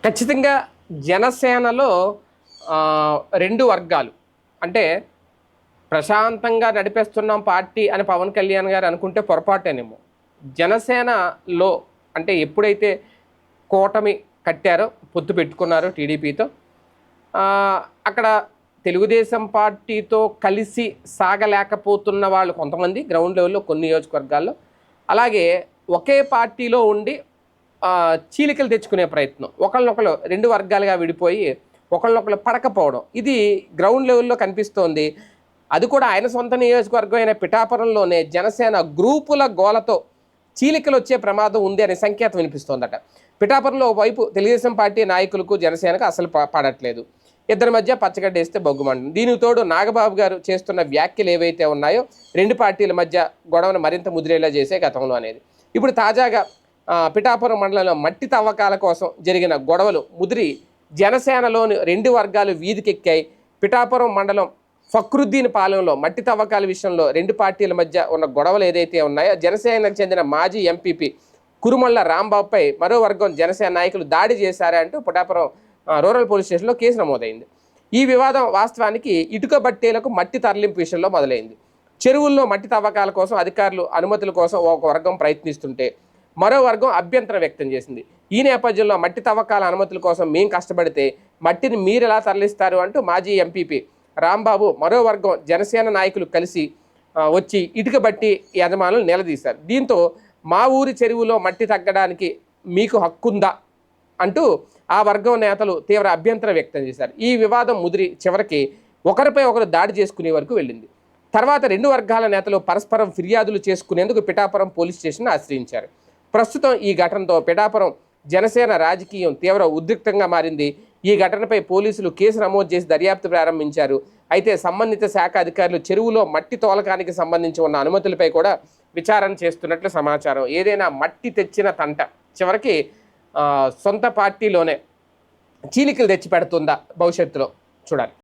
ఖచ్చితంగా జనసేనలో 2 వర్గాలు. అంటే ప్రశాంతంగా నడిపేస్తున్నాం పార్టీ అని పవన్ కళ్యాణ్ గారు అనుకుంటే పొరపాటేనేమో. జనసేనలో అంటే ఎప్పుడైతే కూటమి కట్టారో, పొత్తు పెట్టుకున్నారో టీడీపీతో, అక్కడ తెలుగుదేశం పార్టీతో కలిసి సాగలేకపోతున్న వాళ్ళు కొంతమంది గ్రౌండ్ లెవెల్లో కొన్ని నియోజకవర్గాల్లో, అలాగే ఒకే పార్టీలో ఉండి చీలికలు తెచ్చుకునే ప్రయత్నం, ఒకళ్ళనొకళ్ళు 2 వర్గాలుగా విడిపోయి ఒకళ్ళనొకళ్ళు పడకపోవడం, ఇది గ్రౌండ్ లెవెల్లో కనిపిస్తోంది. అది కూడా ఆయన సొంత నియోజకవర్గం అయిన పిఠాపురంలోనే జనసేన గ్రూపుల గోలతో చీలికలు వచ్చే ప్రమాదం ఉంది అనే సంకేతం వినిపిస్తోందట. పిఠాపురంలో వైపు తెలుగుదేశం పార్టీ నాయకులకు జనసేనకు అసలు పడట్లేదు. ఇద్దరి మధ్య పచ్చగడ్డ వేస్తే బొగ్గుమంటుంది. దీనికి తోడు నాగబాబు గారు చేస్తున్న వ్యాఖ్యలు ఏవైతే ఉన్నాయో 2 పార్టీల మధ్య గొడవను మరింత ముదిరేలా చేసే గతంలో అనేది. ఇప్పుడు తాజాగా పిఠాపురం మండలంలో మట్టి తవ్వకాల కోసం జరిగిన గొడవలు ముదిరి జనసేనలోని 2 వర్గాలు వీధికెక్కాయి. పిఠాపురం మండలం ఫక్రుద్దీన్ పాలెంలో మట్టి తవ్వకాల విషయంలో 2 పార్టీల మధ్య ఉన్న గొడవలు ఏదైతే ఉన్నాయో, జనసేనకు చెందిన మాజీ ఎంపీపీ కురుమళ్ళ రాంబాబుపై మరో వర్గం జనసేన నాయకులు దాడి చేశారంటూ పిఠాపురం రూరల్ పోలీస్ స్టేషన్లో కేసు నమోదైంది. ఈ వివాదం వాస్తవానికి ఇటుక బట్టేలకు మట్టి తరలింపు విషయంలో మొదలైంది. చెరువుల్లో మట్టి తవ్వకాల కోసం అధికారులు అనుమతుల కోసం ఒక వర్గం ప్రయత్నిస్తుంటే మరో వర్గం అభ్యంతరం వ్యక్తం చేసింది. ఈ నేపథ్యంలో మట్టి తవ్వకాల అనుమతుల కోసం మేం కష్టపడితే మట్టిని మీరు ఎలా తరలిస్తారు అంటూ మాజీ ఎంపీపీ రాంబాబు మరో వర్గం జనసేన నాయకులు కలిసి వచ్చి ఇటుక బట్టి యజమానులు నిలదీశారు. దీంతో మా ఊరి చెరువులో మట్టి తగ్గడానికి మీకు హక్కుందా అంటూ ఆ వర్గం నేతలు తీవ్ర అభ్యంతరం వ్యక్తం చేశారు. ఈ వివాదం ముదిరి చివరికి ఒకరిపై ఒకరు దాడి చేసుకునే వరకు వెళ్ళింది. తర్వాత 2 వర్గాల నేతలు పరస్పరం ఫిర్యాదులు చేసుకునేందుకు పిఠాపురం పోలీస్ స్టేషన్ ఆశ్రయించారు. ప్రస్తుతం ఈ ఘటనతో పిఠాపురం జనసేన రాజకీయం తీవ్ర ఉద్రిక్తంగా మారింది. ఈ ఘటనపై పోలీసులు కేసు నమోదు చేసి దర్యాప్తు ప్రారంభించారు. అయితే సంబంధిత శాఖ అధికారులు చెరువులో మట్టి తోలకానికి సంబంధించి ఉన్న అనుమతులపై కూడా విచారణ చేస్తున్నట్లు సమాచారం. ఏదైనా మట్టి తెచ్చిన తంట చివరికి సొంత పార్టీలోనే చీలికలు తెచ్చి పెడుతుందా భవిష్యత్తులో చూడాలి.